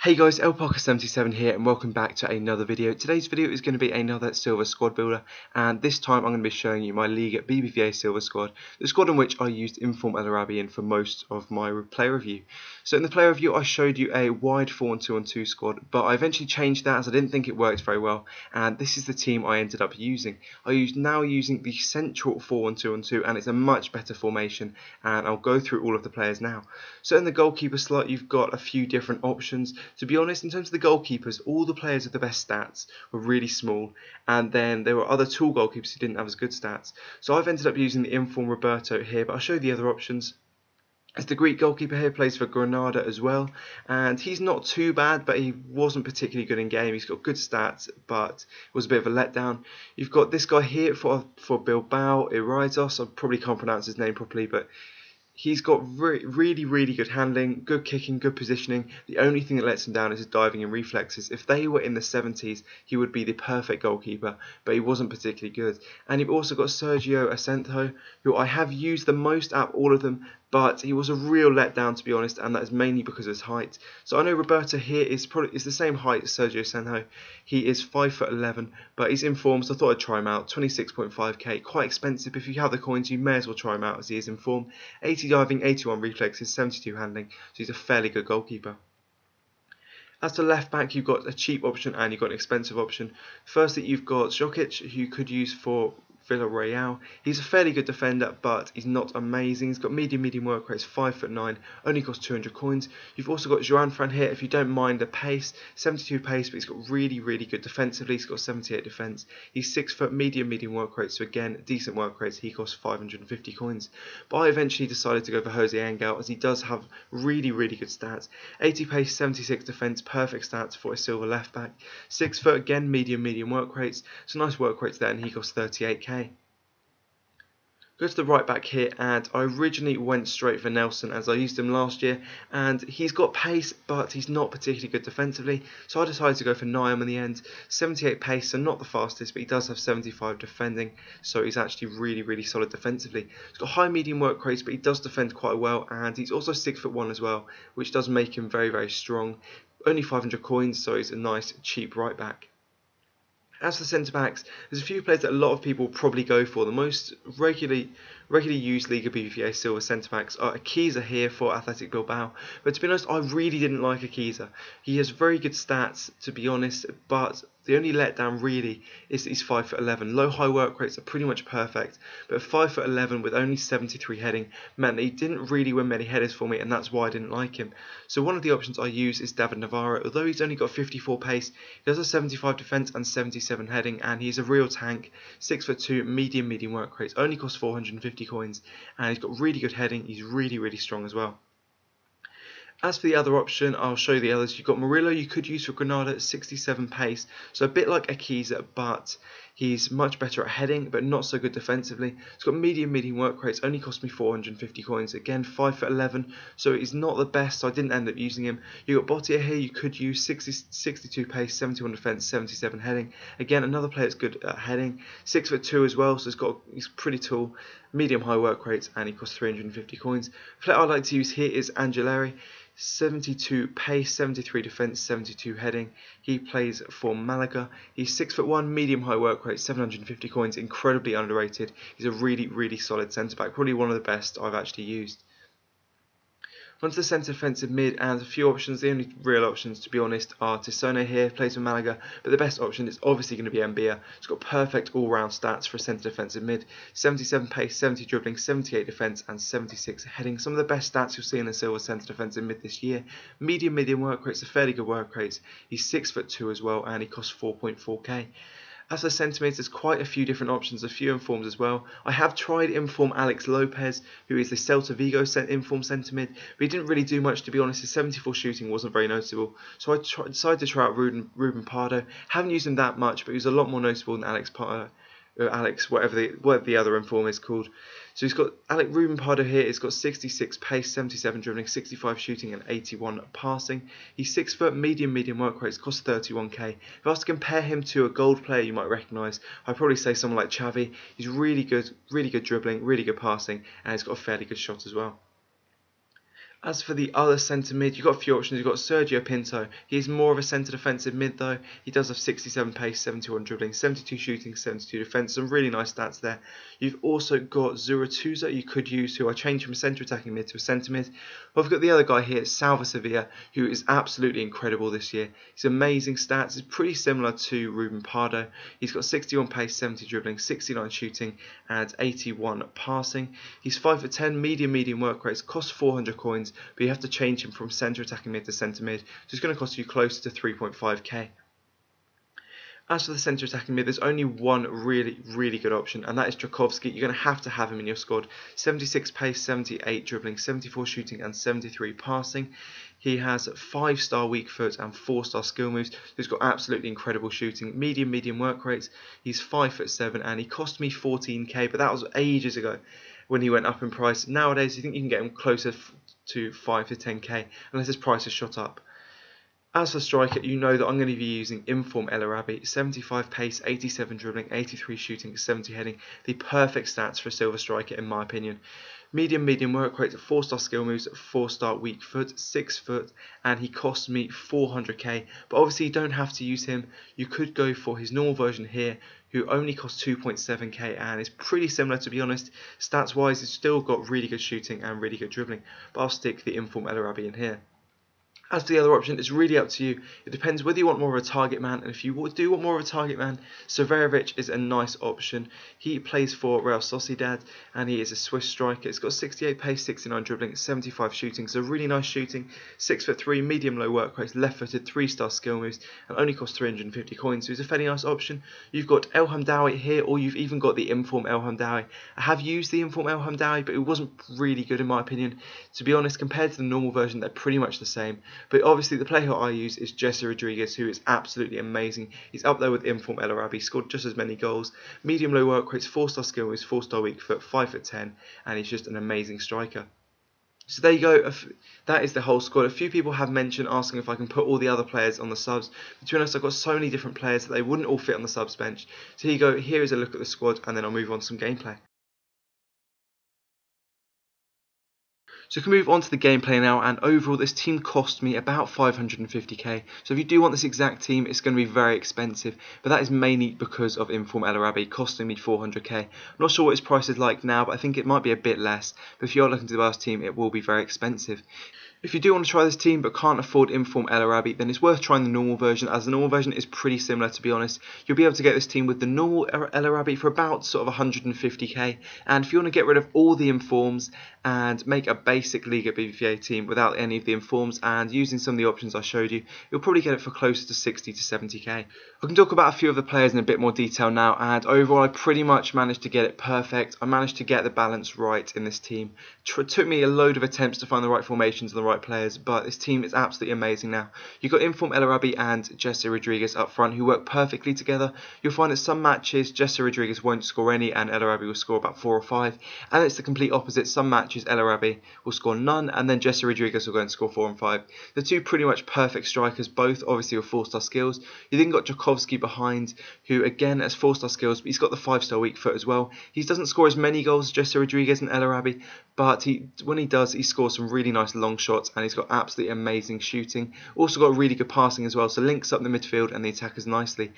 Hey guys, LParker77 here and welcome back to another video. Today's video is going to be another silver squad builder, and this time I'm going to be showing you my League at BBVA silver squad, the squad in which I used Inform El Arabi in for most of my player review. So in the player review I showed you a wide 4-1-2-on-2 squad, but I eventually changed that as I didn't think it worked very well, and this is the team I ended up using. Now using the central 4-1-2-on-2, and it's a much better formation, and I'll go through all of the players now. So in the goalkeeper slot you've got a few different options. To be honest, in terms of the goalkeepers, all the players with the best stats were really small, and then there were other tall goalkeepers who didn't have as good stats. So I've ended up using the Inform Roberto here, but I'll show you the other options. As the Greek goalkeeper here, plays for Granada as well, and he's not too bad, but he wasn't particularly good in game. He's got good stats, but it was a bit of a letdown. You've got this guy here for Bilbao, Irizos. I probably can't pronounce his name properly, but he's got really good handling, good kicking, good positioning. The only thing that lets him down is his diving and reflexes. If they were in the 70s, he would be the perfect goalkeeper, but he wasn't particularly good. And you've also got Sergio Asenjo, who I have used the most out of all of them, but he was a real letdown, to be honest, and that is mainly because of his height. So I know Roberto here is the same height as Sergio Asenjo. He is 5'11", but he's in form, so I thought I'd try him out. 26.5k, quite expensive. If you have the coins, you may as well try him out as he is in form. 80 diving, 81 reflexes, 72 handling, so he's a fairly good goalkeeper. As to left back, you've got a cheap option and you've got an expensive option. Firstly, you've got Jokic, who you could use for Villarreal. He's a fairly good defender, but he's not amazing. He's got medium work rate, 5'9", only costs 200 coins. You've also got Joan Fran here, if you don't mind the pace, 72 pace, but he's got really good defensively. He's got 78 defense. He's 6 foot, medium work rate, so again, decent work rates. He costs 550 coins. But I eventually decided to go for Jose Angel, as he does have really good stats. 80 pace, 76 defense, perfect stats for a silver left back. 6 foot, again, medium work rates, so nice work rates there, and he costs 38k. Go to the right back here, and I originally went straight for Nelson as I used him last year, and he's got pace, but he's not particularly good defensively, so I decided to go for Niam in the end. 78 pace, so not the fastest, but he does have 75 defending, so he's actually really solid defensively. He's got high medium work rates, but he does defend quite well, and he's also 6'1" as well, which does make him very strong. Only 500 coins, so he's a nice cheap right back. As for centre backs, there's a few players that a lot of people probably go for. The most regularly used Liga BBVA silver centre backs are Akiza here for Athletic Bilbao, but to be honest, I really didn't like Akiza. He has very good stats, to be honest, but the only letdown really is that he's 5'11". Low high work rates are pretty much perfect, but 5'11" with only 73 heading meant that he didn't really win many headers for me, and that's why I didn't like him. So one of the options I use is David Navarro. Although he's only got 54 pace, he does have 75 defense and 77 heading, and he's a real tank. 6'2", medium work rates, only costs 450 coins, and he's got really good heading. He's really strong as well. As for the other option, I'll show you the others. You've got Murillo, you could use for Granada at 67 pace, so a bit like Akiza, but he's much better at heading, but not so good defensively. He's got medium work rates, only cost me 450 coins. Again, 5'11", so he's not the best, so I didn't end up using him. You've got Botia here, you could use 62 pace, 71 defense, 77 heading. Again, another player that's good at heading. 6'2" as well, so he's pretty tall. Medium high work rates, and he costs 350 coins. The player I like to use here is Angeleri. 72 pace, 73 defense, 72 heading. He plays for Malaga. He's 6'1", medium high work rate, 750 coins. Incredibly underrated. He's a really solid centre back. Probably one of the best I've actually used. Onto the centre defensive mid, and a few options. The only real options, to be honest, are Tissone here, plays for Malaga, but the best option is obviously going to be Mbia. He's got perfect all-round stats for a centre defensive mid. 77 pace, 70 dribbling, 78 defence, and 76 heading. Some of the best stats you'll see in a silver centre defensive mid this year. Medium work rates, a fairly good work rates. He's 6'2" as well, and he costs 4.4k. As for centre mids, there's quite a few different options, a few informs as well. I have tried inform Alex Lopez, who is the Celta Vigo inform centre mid, but he didn't really do much, to be honest. His 74 shooting wasn't very noticeable, so I decided to try out Ruben Pardo. Haven't used him that much, but he was a lot more noticeable than Alex Pardo. Alex, whatever the other inform is called. So he's got Alec Ruben Pardo here. He's got 66 pace, 77 dribbling, 65 shooting, and 81 passing. He's 6 foot, medium work rates, costs 31k. If I was to compare him to a gold player you might recognise, I'd probably say someone like Xavi. He's really good dribbling, really good passing, and he's got a fairly good shot as well. As for the other centre mid, you've got a few options. You've got Sergio Pinto. He's more of a centre defensive mid though. He does have 67 pace, 71 dribbling, 72 shooting, 72 defence. Some really nice stats there. You've also got Zurutuza you could use, who I changed from a centre attacking mid to a centre mid. But I've got the other guy here, Salva Sevilla, who is absolutely incredible this year. He's amazing stats. He's pretty similar to Ruben Pardo. He's got 61 pace, 70 dribbling, 69 shooting, and 81 passing. He's 5'10", medium work rates, costs 400 coins. But you have to change him from centre attacking mid to centre mid, so it's going to cost you closer to 3.5k. As for the centre attacking mid, there's only one really good option, and that is Drakovski. You're going to have him in your squad. 76 pace, 78 dribbling, 74 shooting, and 73 passing. He has 5-star weak foot and 4-star skill moves. He's got absolutely incredible shooting, medium work rates. He's 5'7", and he cost me 14k, but that was ages ago when he went up in price. Nowadays, you think you can get him closer to 5 to 10k, unless his price has shot up. As for striker, you know that I'm going to be using Inform El Arabi. 75 pace, 87 dribbling, 83 shooting, 70 heading. The perfect stats for a silver striker in my opinion. Medium work rate, 4-star skill moves, 4-star weak foot, 6 foot, and he cost me 400k. But obviously you don't have to use him. You could go for his normal version here, who only costs 2.7k and is pretty similar, to be honest. Stats wise, it's still got really good shooting and really good dribbling. But I'll stick the Inform El Arabi in here. As for the other option, it's really up to you. It depends whether you want more of a target man, and if you do want more of a target man, Severovic is a nice option. He plays for Real Sociedad, and he is a Swiss striker. He's got 68 pace, 69 dribbling, 75 shooting, so really nice shooting. 6'3", medium-low work rate, left-footed, 3-star skill moves, and only costs 350 coins, so he's a fairly nice option. You've got El Hamdawi here, or you've even got the Inform El Hamdawi. I have used the Inform El Hamdawi, but it wasn't really good in my opinion. To be honest, compared to the normal version, they're pretty much the same. But obviously the player I use is Jesse Rodriguez, who is absolutely amazing. He's up there with Inform El Arabi, scored just as many goals. Medium low work rates, 4-star skill moves, 4-star weak foot, 5'10", and he's just an amazing striker. So there you go, that is the whole squad. A few people have mentioned asking if I can put all the other players on the subs. But to be honest, I've got so many different players that they wouldn't all fit on the subs bench. So here you go, here is a look at the squad, and then I'll move on to some gameplay. So we can move on to the gameplay now, and overall this team cost me about 550k. So if you do want this exact team, it's going to be very expensive, but that is mainly because of Inform El Arabi costing me 400k. I'm not sure what his price is like now, but I think it might be a bit less. But if you're looking to the last team, it will be very expensive. If you do want to try this team but can't afford Inform El Arabi, then it's worth trying the normal version, as the normal version is pretty similar, to be honest. You'll be able to get this team with the normal El Arabi for about sort of 150k, and if you want to get rid of all the informs and make a basic Liga BBVA team without any of the informs and using some of the options I showed you, you'll probably get it for closer to 60 to 70k. I can talk about a few of the players in a bit more detail now, and overall I pretty much managed to get it perfect. I managed to get the balance right in this team. It took me a load of attempts to find the right formations and the right players, but this team is absolutely amazing now. You've got Inform El Arabi and Jesse Rodriguez up front, who work perfectly together. You'll find that some matches Jesse Rodriguez won't score any and El Arabi will score about 4 or 5, and it's the complete opposite. Some matches El Arabi will score none and then Jesse Rodriguez will go and score 4 and 5. The two pretty much perfect strikers, both obviously with 4-star skills. You then got Drakovski behind, who again has 4-star skills, but he's got the 5-star weak foot as well. He doesn't score as many goals as Jesse Rodriguez and El Arabi, but when he does, he scores some really nice long shots, and he's got absolutely amazing shooting. Also got really good passing as well, so links up the midfield and the attackers nicely.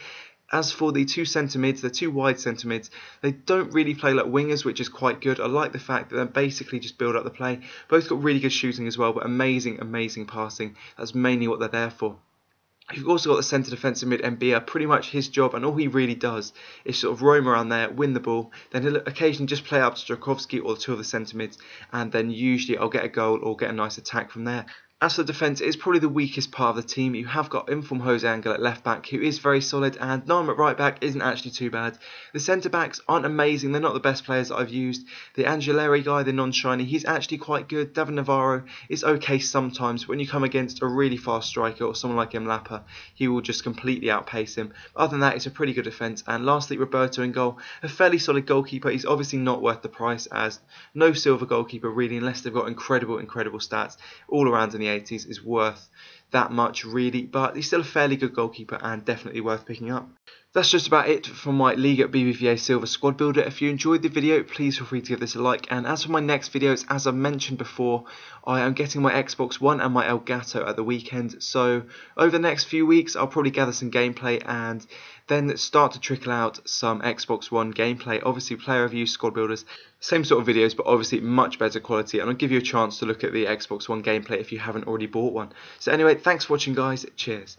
As for the two centre mids, the two wide centre mids, they don't really play like wingers, which is quite good. I like the fact that they basically just build up the play. Both got really good shooting as well, but amazing passing. That's mainly what they're there for. You've also got the centre defensive mid, Mbia. Pretty much his job, and all he really does is sort of roam around there, win the ball, then he'll occasionally just play up to Drakovski or two of the centre mids, and then usually I'll get a goal or get a nice attack from there. As for defence, it is probably the weakest part of the team. You have got informed Jose Angel at left back, who is very solid, and Naum at right back isn't actually too bad. The centre backs aren't amazing, they're not the best players that I've used. The Angeleri guy, the non-shiny, he's actually quite good. David Navarro is okay sometimes, but when you come against a really fast striker or someone like Mlapa, he will just completely outpace him. But other than that, it's a pretty good defence. And lastly, Roberto in goal, a fairly solid goalkeeper. He's obviously not worth the price, as no silver goalkeeper really, unless they've got incredible stats all around in the 80s, is worth that much really, but he's still a fairly good goalkeeper and definitely worth picking up. That's just about it for my Liga BBVA Silver Squad Builder. If you enjoyed the video, please feel free to give this a like. And as for my next videos, as I mentioned before, I am getting my Xbox One and my Elgato at the weekend. So over the next few weeks, I'll probably gather some gameplay and then start to trickle out some Xbox One gameplay. Obviously, player reviews, squad builders, same sort of videos, but obviously much better quality. And I'll give you a chance to look at the Xbox One gameplay if you haven't already bought one. So anyway, thanks for watching, guys. Cheers.